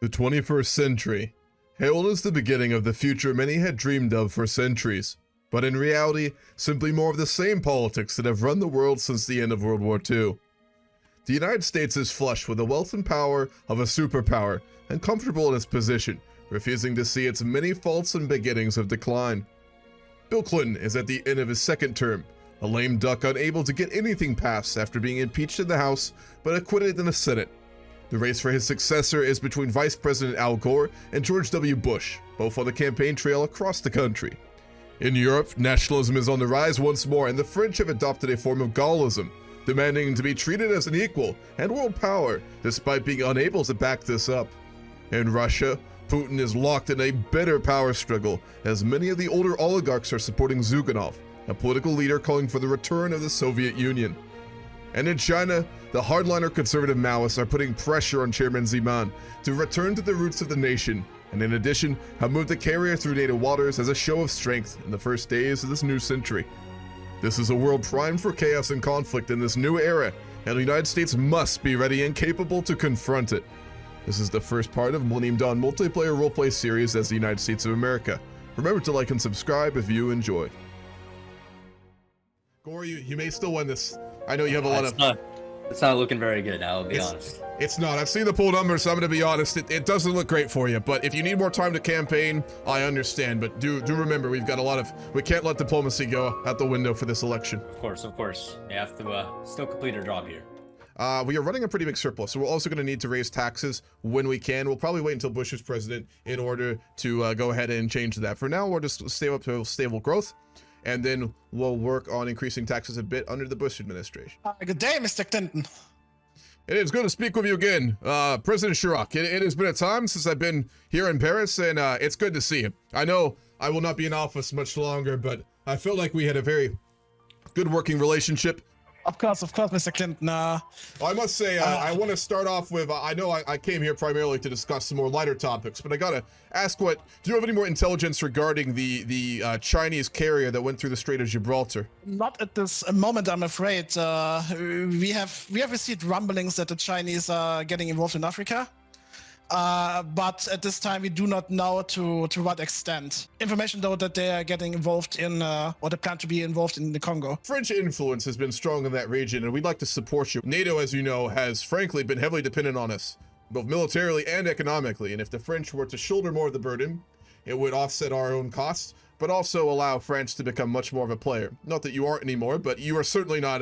The 21st century, hailed as the beginning of the future many had dreamed of for centuries, but in reality, simply more of the same politics that have run the world since the end of World War II. The United States is flush with the wealth and power of a superpower and comfortable in its position, refusing to see its many faults and beginnings of decline. Bill Clinton is at the end of his second term, a lame duck unable to get anything passed after being impeached in the House but acquitted in the Senate. The race for his successor is between Vice President Al Gore and George W. Bush, both on the campaign trail across the country. In Europe, nationalism is on the rise once more, and the French have adopted a form of Gaullism, demanding to be treated as an equal and world power, despite being unable to back this up. In Russia, Putin is locked in a bitter power struggle, as many of the older oligarchs are supporting Zyuganov, a political leader calling for the return of the Soviet Union. And in China, the hardliner conservative Maoists are putting pressure on Chairman Zeman to return to the roots of the nation, and in addition, have moved the carrier through NATO waters as a show of strength in the first days of this new century. This is a world primed for chaos and conflict in this new era, and the United States must be ready and capable to confront it. This is the first part of Millennium Dawn multiplayer roleplay series as the United States of America. Remember to like and subscribe if you enjoy. Gore, you may still win this. I know you have a lot of... It's not looking very good, I'll be honest. It's not. I've seen the poll numbers, so I'm going to be honest. It doesn't look great for you, but if you need more time to campaign, I understand. But do remember, we've got a lot of... We can't let diplomacy go out the window for this election. Of course. You have to still complete our job here. We are running a pretty big surplus, so we're also going to need to raise taxes when we can. We'll probably wait until Bush is president in order to go ahead and change that. For now, we'll just stay up to stable growth, and then we'll work on increasing taxes a bit under the Bush administration. Good day, Mr. Clinton. It is good to speak with you again, President Chirac. It has been a time since I've been here in Paris, and it's good to see you. I know I will not be in office much longer, but I feel like we had a very good working relationship. Of course, Mr. Clinton. I must say, I want to start off with, I know I came here primarily to discuss some more lighter topics, but I gotta ask, do you have any more intelligence regarding the Chinese carrier that went through the Strait of Gibraltar? Not at this moment, I'm afraid. We have received rumblings that the Chinese are getting involved in Africa. But at this time, we do not know to what extent. Information, though, that they are getting involved in, or they plan to be involved in the Congo. French influence has been strong in that region, and we'd like to support you. NATO, as you know, has frankly been heavily dependent on us, both militarily and economically, and if the French were to shoulder more of the burden, it would offset our own costs, but also allow France to become much more of a player. Not that you aren't anymore, but you are certainly not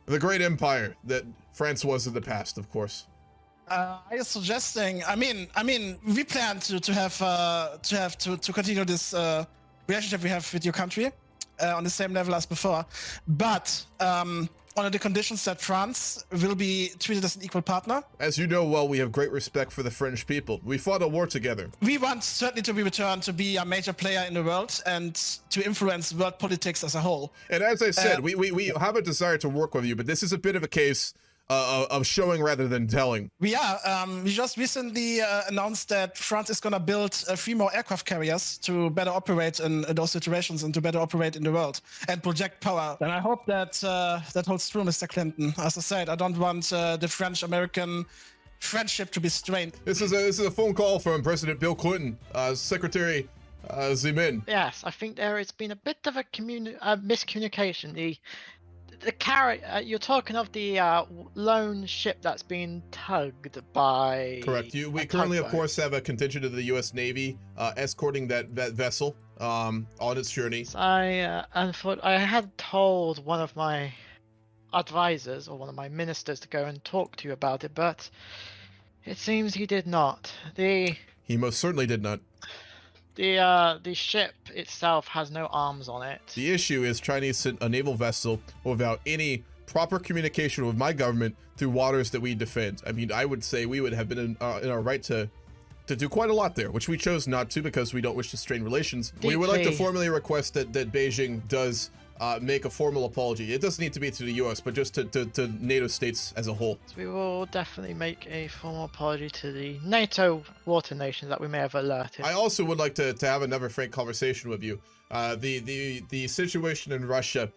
the great empire that France was in the past, of course. I was suggesting. I mean, we plan to continue this relationship we have with your country on the same level as before, but under the conditions that France will be treated as an equal partner. As you know well, we have great respect for the French people. We fought a war together. We want certainly to be returned to be a major player in the world and to influence world politics as a whole. And as I said, we have a desire to work with you, but this is a bit of a case of showing rather than telling. We just recently announced that France is going to build 3 more aircraft carriers to better operate in those situations and to better operate in the world and project power. And I hope that that holds true, Mr. Clinton. As I said, I don't want the French-American friendship to be strained. This is a phone call from President Bill Clinton, Secretary Zeman. Yes, I think there has been a bit of a miscommunication. The carrier, you're talking of the lone ship that's being tugged by... Correct. We currently, of course, have a contingent of the U.S. Navy escorting that vessel on its journey. I had told one of my advisors, or one of my ministers, to go and talk to you about it, but it seems he did not. He most certainly did not. The ship itself has no arms on it. The issue is Chinese sent a naval vessel without any proper communication with my government through waters that we defend. I mean, I would say we would have been in our right to do quite a lot there, which we chose not to because we don't wish to strain relations. We would like to formally request that Beijing does make a formal apology. It doesn't need to be to the U.S., but just to NATO states as a whole. So we will definitely make a formal apology to the NATO water nations that we may have alerted. I also would like to have another frank conversation with you. The situation in Russia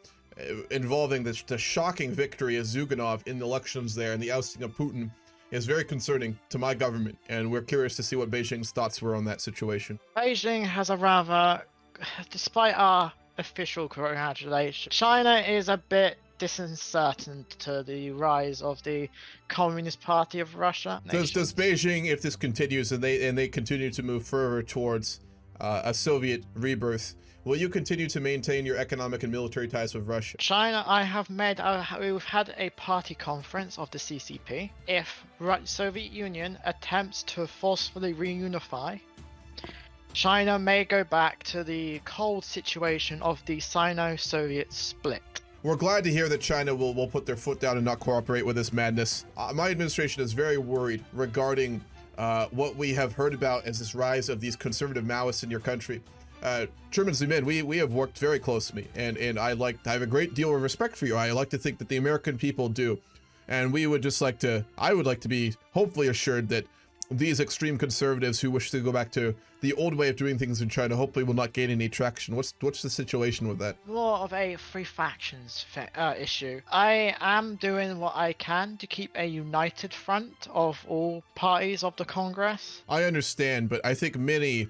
involving the shocking victory of Zyuganov in the elections there and the ousting of Putin is very concerning to my government, and we're curious to see what Beijing's thoughts were on that situation. Beijing has a rather, despite our official congratulations, China is a bit disconcertant to the rise of the Communist Party of Russia. Does Beijing, if this continues and they continue to move further towards a Soviet rebirth, will you continue to maintain your economic and military ties with Russia? China, we've had a party conference of the CCP. If Soviet Union attempts to forcefully reunify, China may go back to the cold situation of the Sino-Soviet split. We're glad to hear that China will put their foot down and not cooperate with this madness. My administration is very worried regarding what we have heard about as this rise of these conservative Maoists in your country. Chairman Zemin, we have worked very closely, and I have a great deal of respect for you. I like to think that the American people do, and I would like to be hopefully assured that these extreme conservatives who wish to go back to the old way of doing things in China hopefully will not gain any traction. What's the situation with that? More of a three factions issue. I am doing what I can to keep a united front of all parties of the Congress. I understand, but I think many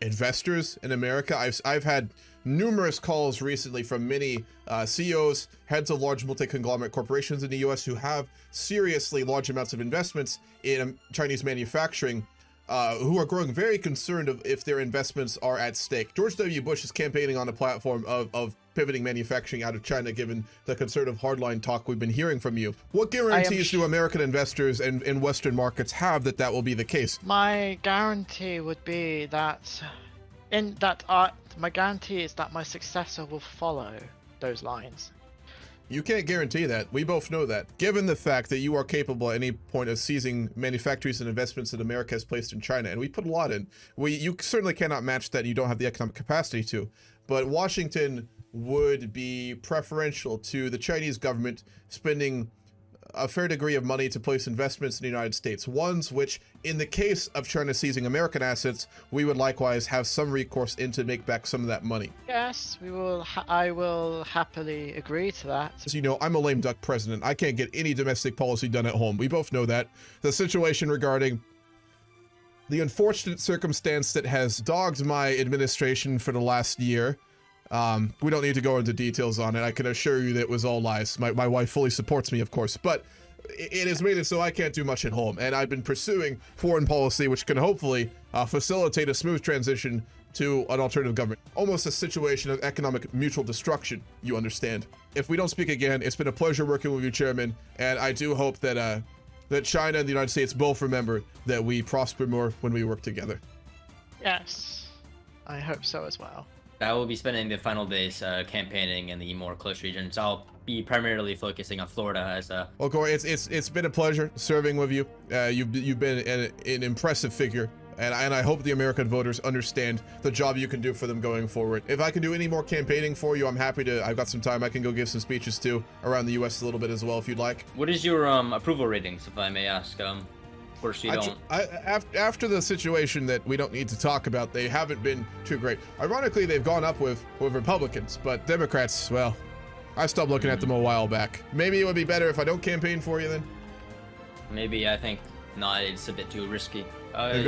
investors in America, I've had numerous calls recently from many CEOs, heads of large multi-conglomerate corporations in the US who have seriously large amounts of investments in Chinese manufacturing, who are growing very concerned of if their investments are at stake. George W. Bush is campaigning on a platform of pivoting manufacturing out of China, given the conservative hardline talk we've been hearing from you. What guarantees do American investors and Western markets have that will be the case? My guarantee would be that my guarantee is that my successor will follow those lines. You can't guarantee that. We both know that. Given the fact that you are capable at any point of seizing manufactories and investments that America has placed in China, and we put a lot in, you certainly cannot match that. You don't have the economic capacity to. But Washington would be preferential to the Chinese government spending a fair degree of money to place investments in the United States, ones which, in the case of China seizing American assets, we would likewise have some recourse in to make back some of that money. Yes, we will. I will happily agree to that. As you know, I'm a lame duck president. I can't get any domestic policy done at home. We both know that. The situation regarding the unfortunate circumstance that has dogged my administration for the last year, we don't need to go into details on it. I can assure you that it was all lies. My wife fully supports me, of course, but it has made it so I can't do much at home. And I've been pursuing foreign policy, which can hopefully facilitate a smooth transition to an alternative government. Almost a situation of economic mutual destruction, you understand. If we don't speak again, it's been a pleasure working with you, Chairman. And I do hope that that China and the United States both remember that we prosper more when we work together. Yes, I hope so as well. I will be spending the final days campaigning in the more close regions. I'll be primarily focusing on Florida as a... Well, Gore, it's been a pleasure serving with you. You've been an impressive figure, and I hope the American voters understand the job you can do for them going forward. If I can do any more campaigning for you, I'm happy to. I've got some time. I can go give some speeches too around the U.S. a little bit as well, if you'd like. What is your approval ratings, if I may ask? Of course you don't. After the situation that we don't need to talk about, they haven't been too great. Ironically, they've gone up with Republicans, but Democrats, well, I stopped looking at them a while back. Maybe it would be better if I don't campaign for you then. Maybe, I think not. It's a bit too risky. We've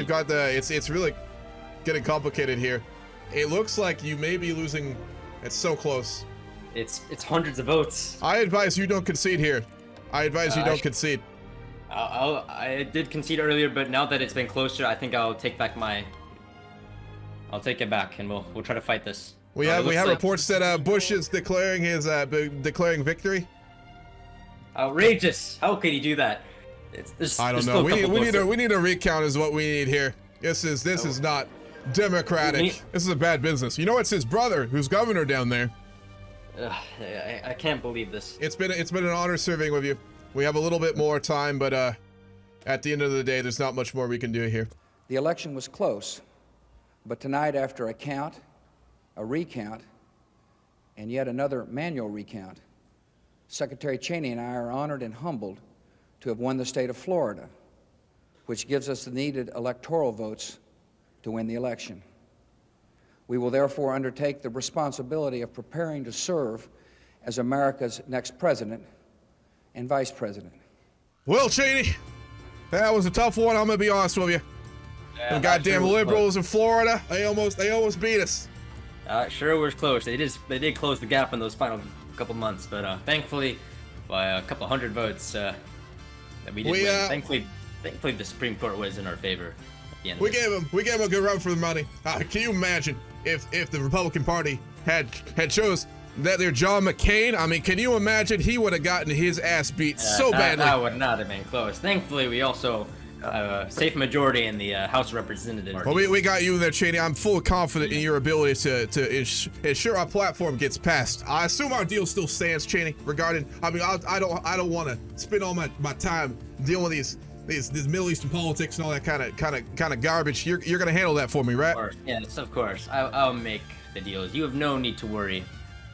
got the. It's really getting complicated here. It looks like you may be losing. It's so close. It's hundreds of votes. I advise you don't concede here. I advise you don't concede. I did concede earlier, but now that it's been closer, I think I'll take back my. I'll take it back, and we'll try to fight this. We have reports that Bush is declaring declaring victory. Outrageous! How could he do that? I don't know. We need a recount is what we need here. This is not democratic. This is a bad business. You know, it's his brother who's governor down there. I can't believe this. It's been an honor serving with you. We have a little bit more time, but at the end of the day, there's not much more we can do here. The election was close, but tonight, after a count, a recount, and yet another manual recount, Secretary Cheney and I are honored and humbled to have won the state of Florida, which gives us the needed electoral votes to win the election. We will therefore undertake the responsibility of preparing to serve as America's next president and vice president. Well, Cheney, that was a tough one. I'm gonna be honest with you. Yeah, The goddamn liberals in Florida, they almost beat us. Sure was close. They did close the gap in those final couple months, but thankfully, by a couple hundred votes, that we did win. Thankfully, the Supreme Court was in our favor at the end. We gave him a good run for the money. Can you imagine if the Republican Party had chose that their John McCain? I mean, can you imagine he would have gotten his ass beat so badly? That would not have been close. Thankfully, we also have a safe majority in the House of Representatives. Well, we got you there, Cheney. I'm full confident in your ability to ensure our platform gets passed. I assume our deal still stands, Cheney. Regarding, I mean, I don't want to spend all my time dealing with these Middle Eastern politics and all that kind of garbage. You're gonna handle that for me, right? Of course. Yes, of course. I'll make the deals. You have no need to worry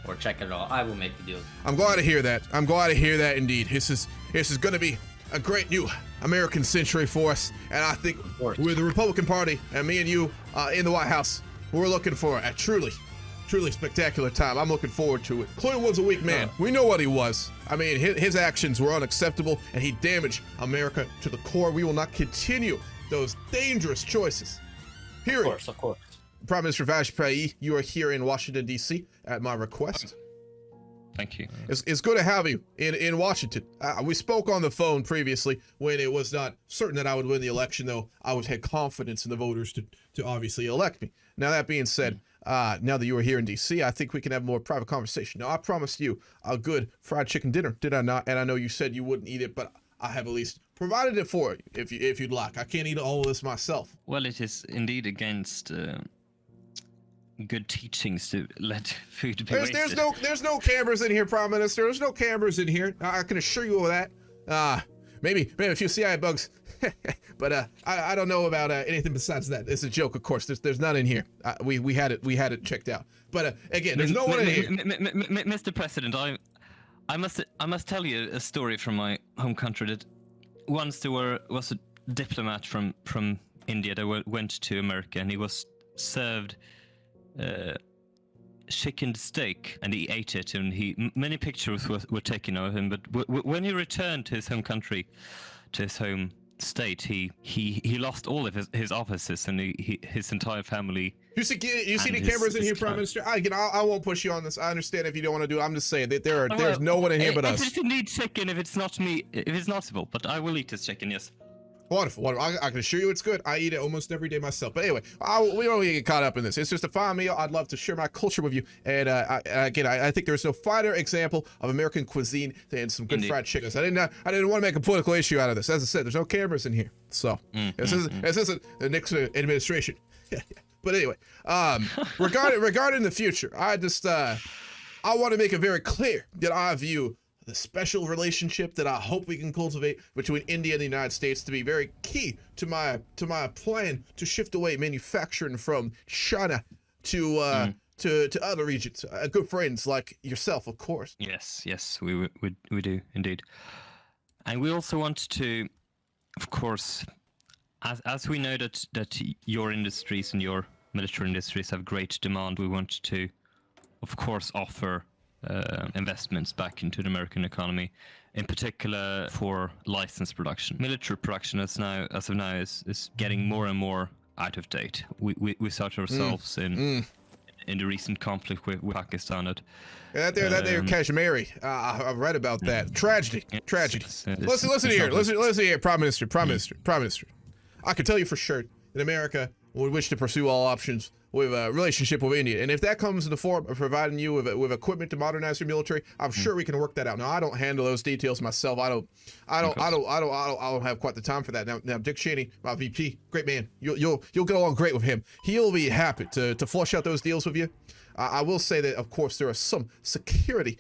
or check it at all. I will make the deals. I'm glad to hear that. I'm glad to hear that indeed. This is gonna be a great new American century for us, and I think with the Republican Party and me and you in the White House, we're looking for a truly spectacular time. I'm looking forward to it. Clinton was a weak man. We know what he was. I mean, his actions were unacceptable, and he damaged America to the core. We will not continue those dangerous choices. Period. Of course. Prime Minister Vajpayee, you are here in Washington, D.C. at my request. Thank you. It's good to have you in Washington. We spoke on the phone previously when it was not certain that I would win the election, though I had confidence in the voters to obviously elect me. Now, that being said, now that you are here in D.C., I think we can have a more private conversation. Now, I promised you a good fried chicken dinner, did I not? And I know you said you wouldn't eat it, but I have at least provided it for you if you'd like. I can't eat all of this myself. Well, it is indeed against good teachings to let food be wasted. There's no cameras in here, Prime Minister. There's no cameras in here. I can assure you of that. Maybe a few CIA bugs, but I don't know about anything besides that. It's a joke, of course. There's none in here. We had it checked out. But again, there's no one in here. Mr. President, I must tell you a story from my home country. That once there was a diplomat from India that went to America, and he was served chicken steak, and he ate it, and many pictures were taken of him. But when he returned to his home country, to his home state, he lost all of his offices and his entire family. You see the cameras in here, Prime Minister? I won't push you on this. I understand if you don't want to do it. I'm just saying that there's no one in here but us. If it's indeed chicken, if it's not me, if it's not possible, but I will eat this chicken, yes. Wonderful. I can assure you it's good. I eat it almost every day myself. But anyway, we don't get caught up in this. It's just a fine meal. I'd love to share my culture with you. And I think there's no finer example of American cuisine than some good fried chickens. I didn't want to make a political issue out of this. As I said, there's no cameras in here. So this isn't the Nixon administration. But anyway, regarding the future, I want to make it very clear that I view the special relationship that I hope we can cultivate between India and the United States to be very key to my plan to shift away manufacturing from China to other regions. Good friends like yourself, of course. Yes, we do indeed, and we also want to, of course, as we know that your industries and your military industries have great demand. We want to, of course, offer investments back into the American economy, in particular for licensed production. Military production as of now is getting more and more out of date. We saw it ourselves in the recent conflict with Pakistan. That there Kashmiri. I've read about that. Tragedy. Listen here, Prime Minister. I can tell you for sure that America would wish to pursue all options with a relationship with India, and if that comes in the form of providing you with equipment to modernize your military, I'm sure we can work that out. Now, I don't handle those details myself. I don't have quite the time for that. Now, Dick Cheney, my VP, great man. You'll get along great with him. He'll be happy to flush out those deals with you. I will say that, of course, there are some security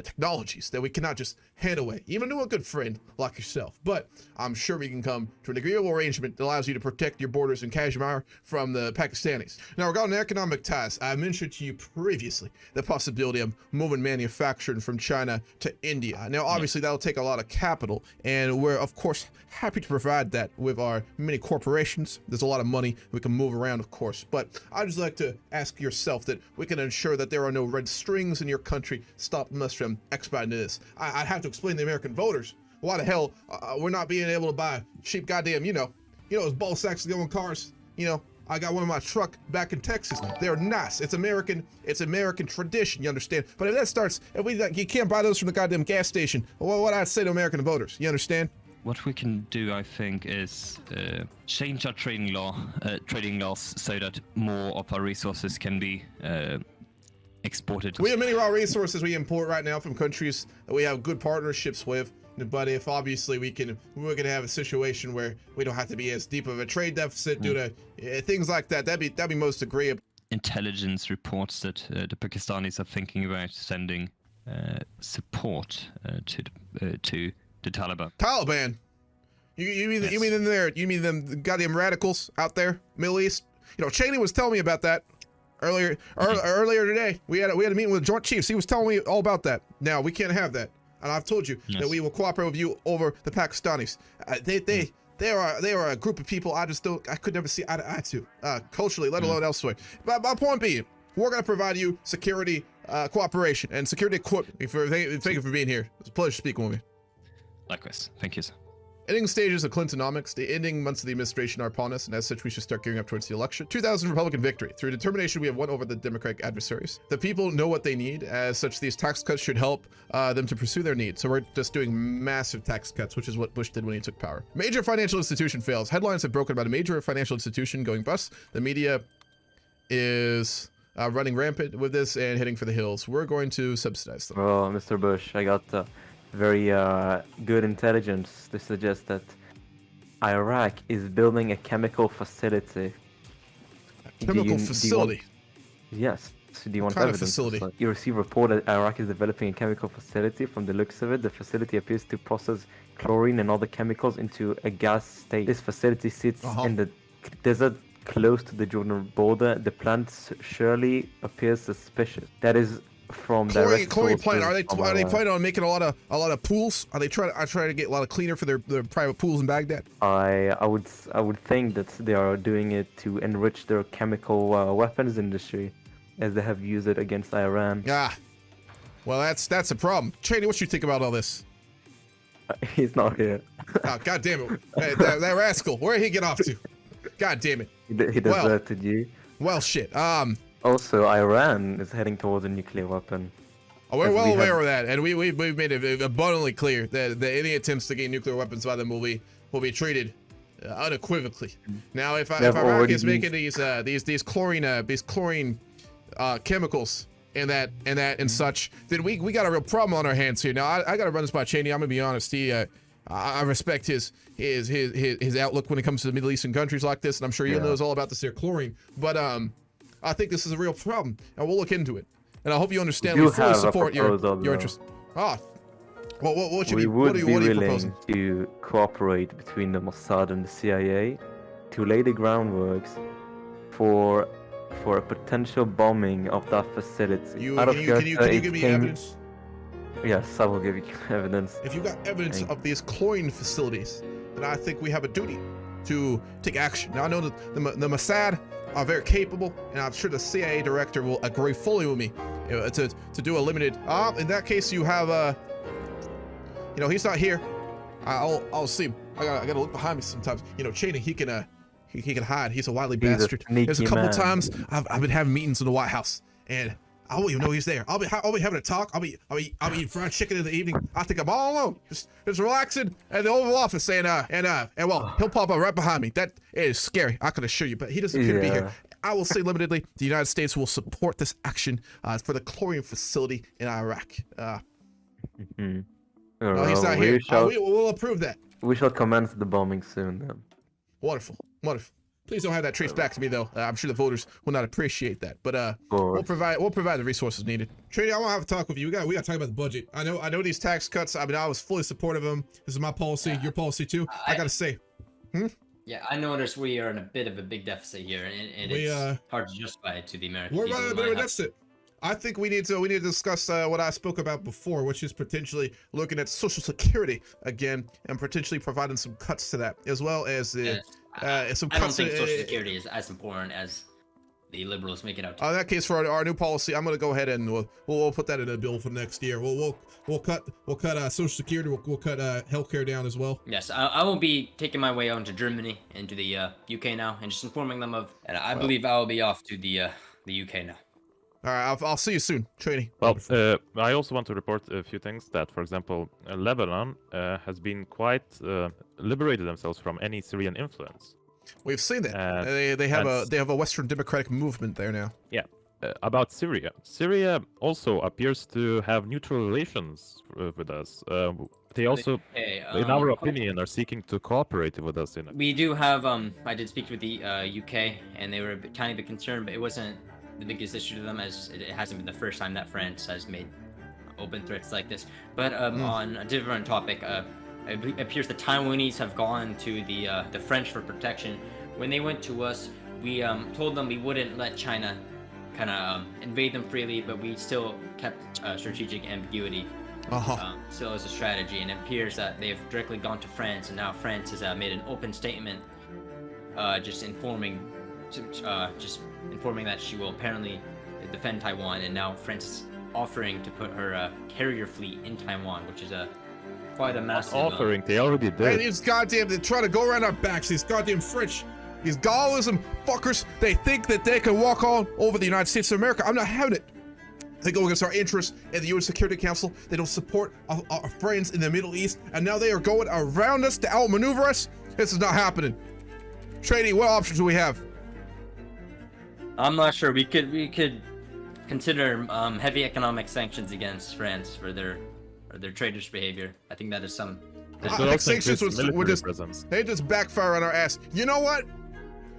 technologies that we cannot just hand away, even to a good friend like yourself. But I'm sure we can come to an agreeable arrangement that allows you to protect your borders in Kashmir from the Pakistanis. Now, regarding economic ties, I mentioned to you previously the possibility of moving manufacturing from China to India. Now, obviously, that'll take a lot of capital, and we're, of course, happy to provide that with our many corporations. There's a lot of money we can move around, of course. But I'd just like to ask yourself that we can ensure that there are no red strings in your country stopping us from expediting this. I'd have to explain to the American voters why the hell we're not being able to buy cheap goddamn, those ball sacks going cars. I got one in my truck back in Texas. They're nice. It's American tradition, you understand? But if that starts, you can't buy those from the goddamn gas station, well, what I'd say to American voters, you understand? What we can do, I think, is change our trading laws so that more of our resources can be exported. We have many raw resources we import right now from countries that we have good partnerships with. But if obviously we're gonna have a situation where we don't have to be as deep of a trade deficit due to things like that, that'd be most agreeable. Intelligence reports that the Pakistanis are thinking about sending support to the Taliban. Taliban? You mean them goddamn radicals out there, Middle East? Cheney was telling me about that earlier today. We had a meeting with Joint Chiefs. He was telling me all about that. Now we can't have that. And I've told you that we will cooperate with you over the Pakistanis. They are a group of people I could never see eye to eye to, culturally, let alone elsewhere. But my point being, we're going to provide you security cooperation and security equipment. Thank you for being here. It's a pleasure speaking with me. Likewise. Thank you, sir. Ending stages of Clintonomics, the ending months of the administration are upon us, and as such, we should start gearing up towards the election. 2000 Republican victory. Through determination, we have won over the Democratic adversaries. The people know what they need. As such, these tax cuts should help them to pursue their needs. So we're just doing massive tax cuts, which is what Bush did when he took power. Major financial institution fails. Headlines have broken about a major financial institution going bust. The media is running rampant with this and heading for the hills. We're going to subsidize them. Well, Mr. Bush, I got very good intelligence to suggest that Iraq is building a chemical facility. Facility? Yes. Do you want kind evidence? Of facility? You receive report that Iraq is developing a chemical facility. From the looks of it, the facility appears to process chlorine and other chemicals into a gas state. This facility sits in the desert close to the Jordan border. The plant surely appears suspicious. That is from chlorine plant. Are they planning on making a lot of pools? Are they trying to get a lot of cleaner for their private pools in Baghdad? I would think that they are doing it to enrich their chemical weapons industry, as they have used it against Iran. Well, that's a problem. Cheney, what you think about all this? He's not here. Oh, God damn it! Hey, that rascal, where did he get off to? God damn it! He deserted you. Well, shit. Also, Iran is heading towards a nuclear weapon. Oh, we're well aware of that, and we've made it abundantly clear that any attempts to gain nuclear weapons by them will be treated unequivocally. Now, if Iraq is making these chlorine chemicals and such, then we got a real problem on our hands here. Now, I got to run this by Cheney. I'm gonna be honest. I respect his outlook when it comes to the Middle Eastern countries like this, and I'm sure he knows all about this here chlorine. But I think this is a real problem, and we'll look into it. And I hope you understand. We fully support your interest. Well, what are you proposing? To cooperate between the Mossad and the CIA to lay the groundworks for a potential bombing of that facility. Can you give me evidence? Yes, I will give you evidence. If you got evidence of these chlorine facilities, then I think we have a duty to take action. Now, I know that the Mossad are very capable, and I'm sure the CIA director will agree fully with me to do a limited. In that case, you have he's not here. I'll see him. I gotta look behind me sometimes. Cheney, he can hide. He's a wily bastard. There's a couple times I've been having meetings in the White House, and I won't even know he's there. I'll be having a talk. I'll be eating fried chicken in the evening. I think I'm all alone, just relaxing at the Oval Office, and well, he'll pop up right behind me. That is scary, I can assure you. But he doesn't appear to be here. I will say limitedly, the United States will support this action for the chlorine facility in Iraq. He's not here. We'll approve that. We shall commence the bombing soon, then. Wonderful. Please don't have that traced back to me, though. I'm sure the voters will not appreciate that. But we'll provide the resources needed. Trinity, I want to have a talk with you. We got to talk about the budget. I know these tax cuts. I mean, I was fully supportive of them. This is my policy. Your policy too. I got to say. Yeah, I noticed we are in a bit of a big deficit here, and it's hard to justify it to the American people. We're right in a bit of a deficit. I think we need to discuss what I spoke about before, which is potentially looking at Social Security again and potentially providing some cuts to that, as well as some cuts. I don't think Social Security is as important as the liberals make it out to. In that case, for our new policy, I'm going to go ahead and we'll put that in a bill for next year. We'll cut Social Security. We'll cut healthcare down as well. Yes, I will be taking my way on to Germany and to the UK now, and just informing them of. And I believe I will be off to the UK now. All right, I'll see you soon, Trini. Well, I also want to report a few things that, for example, Lebanon has been quite liberated themselves from any Syrian influence. We've seen that. They have a Western democratic movement there now. Yeah. About Syria. Syria also appears to have neutral relations with us. They also, in our opinion, are seeking to cooperate with us. We do have. I did speak with the UK, and they were a tiny bit concerned, but it wasn't the biggest issue to them, as it hasn't been the first time that France has made open threats like this. But on a different topic, it appears the Taiwanese have gone to the French for protection. When they went to us, we told them we wouldn't let China kind of invade them freely, but we still kept strategic ambiguity still as a strategy. And it appears that they've directly gone to France, and now France has made an open statement, just informing that she will apparently defend Taiwan, and now France is offering to put her carrier fleet in Taiwan, which is quite a massive offering. They already did. Hey, these goddamn, they try to go around our backs. These goddamn French, these Gaullism fuckers. They think that they can walk all over the United States of America. I'm not having it. They go against our interests in the UN Security Council. They don't support our friends in the Middle East, and now they are going around us to outmaneuver us. This is not happening. Trady, what options do we have? I'm not sure. We could consider heavy economic sanctions against France for their traitors' behavior. I think that is some. I think sanctions would just backfire on our ass. You know what?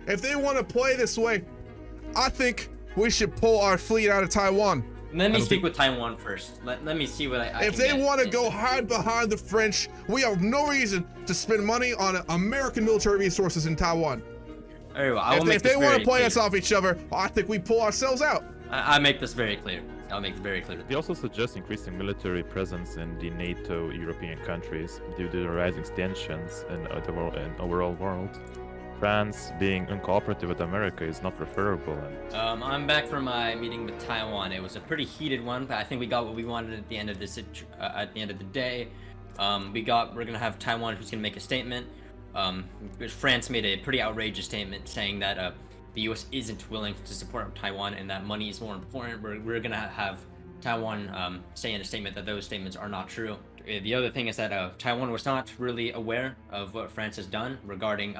If they want to play this way, I think we should pull our fleet out of Taiwan. Let me speak with Taiwan first. Let me see what I if they want to go hide behind the French, we have no reason to spend money on American military resources in Taiwan. Very well. If they want to play us off each other, I think we pull ourselves out. I make this very clear. I'll make it very clear. They also suggest increasing military presence in the NATO European countries due to the rising tensions in the overall world. France being uncooperative with America is not preferable. I'm back from my meeting with Taiwan. It was a pretty heated one, but I think we got what we wanted at the end of the day. We're gonna have Taiwan who's gonna make a statement. France made a pretty outrageous statement saying that the U.S. isn't willing to support Taiwan and that money is more important. We're gonna have Taiwan say in a statement that those statements are not true. The other thing is that Taiwan was not really aware of what France has done regarding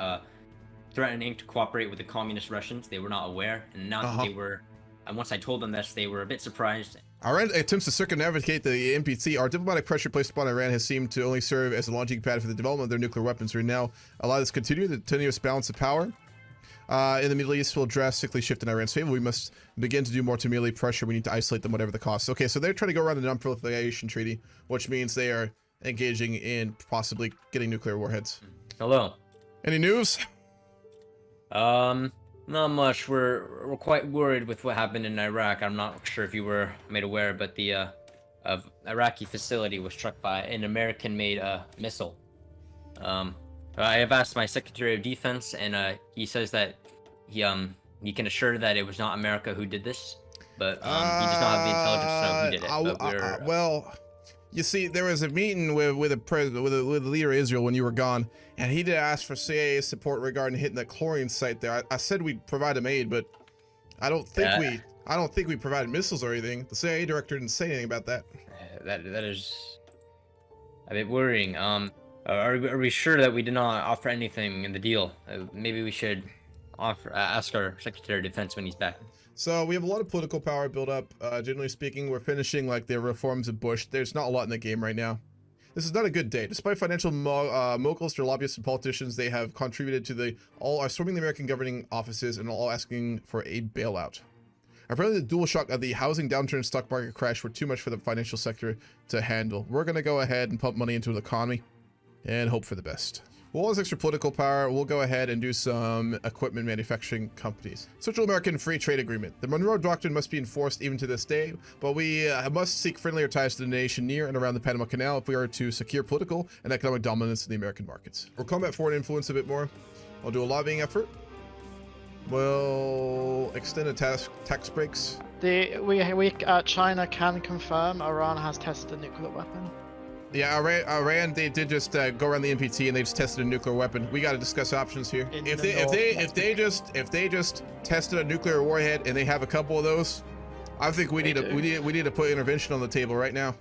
threatening to cooperate with the communist Russians. They were not aware, and now that they were. And once I told them this, they were a bit surprised. Iran attempts to circumnavigate the NPT. Our diplomatic pressure placed upon Iran has seemed to only serve as a launching pad for the development of their nuclear weapons. We now allow this to continue. The continuous balance of power in the Middle East will drastically shift in Iran's favor. We must begin to do more to merely pressure. We need to isolate them, whatever the cost. Okay, so they're trying to go around the non-proliferation treaty, which means they are engaging in possibly getting nuclear warheads. Hello. Any news? Not much. We're quite worried with what happened in Iraq. I'm not sure if you were made aware, but the Iraqi facility was struck by an American-made missile. I have asked my Secretary of Defense, and he says that he can assure that it was not America who did this, but he does not have the intelligence to know who did it. Well, you see, there was a meeting with the leader of Israel when you were gone, and he did ask for CIA support regarding hitting that chlorine site there. I said we'd provide him aid, but I don't think we provided missiles or anything. The CIA director didn't say anything about that. That is a bit worrying. Are we sure that we did not offer anything in the deal? Maybe we should ask our Secretary of Defense when he's back. So we have a lot of political power built up. Generally speaking, we're finishing like the reforms of Bush. There's not a lot in the game right now. This is not a good day. Despite financial moguls to lobbyists and politicians, they have contributed to all are storming the American governing offices and all asking for a bailout. Apparently the dual shock of the housing downturn and stock market crash were too much for the financial sector to handle. We're going to go ahead and pump money into the economy and hope for the best. With all this extra political power, we'll go ahead and do some equipment manufacturing companies. Central American Free Trade Agreement. The Monroe Doctrine must be enforced even to this day, but we must seek friendlier ties to the nation near and around the Panama Canal if we are to secure political and economic dominance in the American markets. We'll combat foreign influence a bit more. I'll do a lobbying effort. Well, extended tax breaks. China can confirm Iran has tested a nuclear weapon. Yeah, Iran they did just go around the NPT and they just tested a nuclear weapon. We got to discuss options here. If they just tested a nuclear warhead and they have a couple of those, I think we need to put intervention on the table right now.